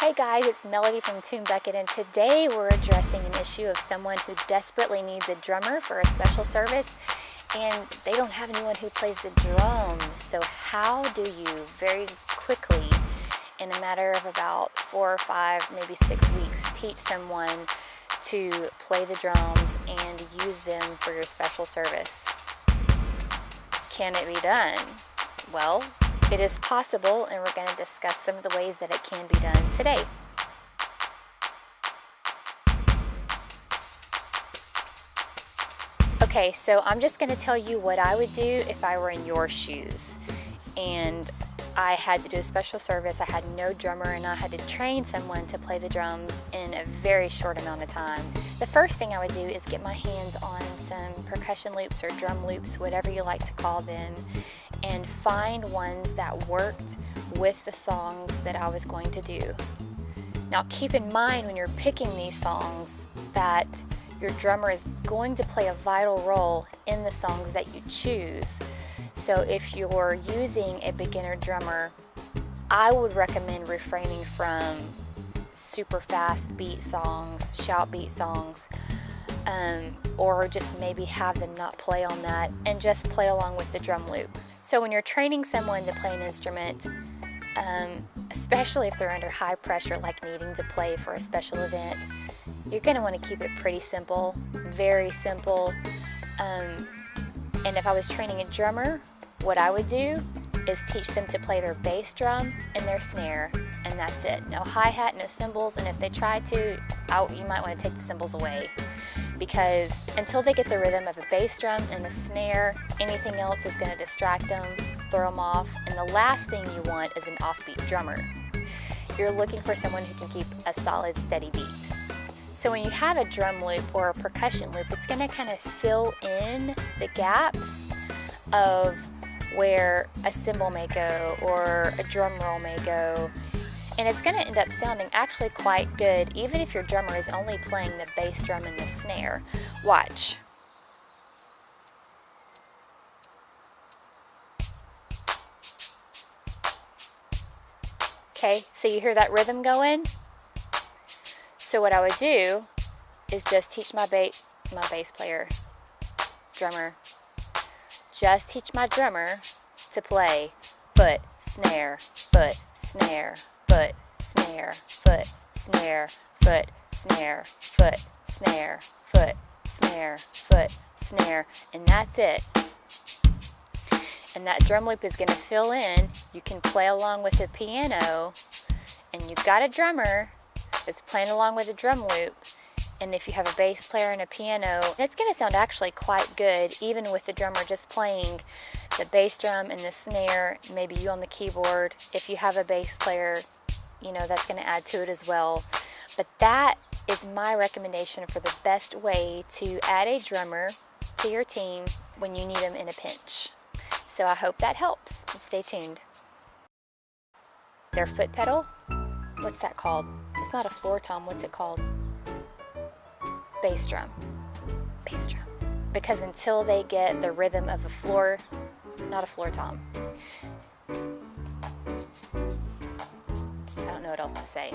Hey guys, it's Melody from Tune Bucket, and today we're addressing an issue of someone who desperately needs a drummer for a special service and they don't have anyone who plays the drums. So how do you very quickly, in a matter of about 4 or 5, maybe 6 weeks, teach someone to play the drums and use them for your special service? Can it be done? Well, it is possible, and we're going to discuss some of the ways that it can be done today. Okay, so I'm just going to tell you what I would do if I were in your shoes and I had to do a special service. I had no drummer and I had to train someone to play the drums in a very short amount of time. The first thing I would do is get my hands on some percussion loops or drum loops, whatever you like to call them, and find ones that worked with the songs that I was going to do. Now keep in mind when you're picking these songs that your drummer is going to play a vital role in the songs that you choose. So if you're using a beginner drummer, I would recommend refraining from super fast beat songs, shout beat songs, or just maybe have them not play on that and just play along with the drum loop. So when you're training someone to play an instrument, especially if they're under high pressure, like needing to play for a special event, you're going to want to keep it pretty simple, very simple. And if I was training a drummer, what I would do is teach them to play their bass drum and their snare, and that's it. No hi-hat, no cymbals, and if they try to, you might want to take the cymbals away, because until they get the rhythm of a bass drum and a snare, anything else is going to distract them, throw them off, and the last thing you want is an offbeat drummer. You're looking for someone who can keep a solid, steady beat. So when you have a drum loop or a percussion loop, it's going to kind of fill in the gaps of where a cymbal may go or a drum roll may go, and it's going to end up sounding actually quite good even if your drummer is only playing the bass drum and the snare. Watch. Okay, so you hear that rhythm going? So what I would do is just teach my bass player, drummer, just teach my drummer to play foot, snare, foot, snare, foot, snare, foot, snare, foot, snare, foot, snare, foot, snare, foot, snare, and that's it. And that drum loop is going to fill in. You can play along with the piano, and you've got a drummer that's playing along with a drum loop. And if you have a bass player and a piano, it's going to sound actually quite good, even with the drummer just playing the bass drum and the snare, maybe you on the keyboard. If you have a bass player, you know, that's going to add to it as well. But that is my recommendation for the best way to add a drummer to your team when you need them in a pinch. So I hope that helps, and stay tuned. Their foot pedal, what's that called? It's not a floor tom, what's it called? Bass drum. Bass drum. Because until they get the rhythm of a floor, not a floor tom. I don't know what else to say.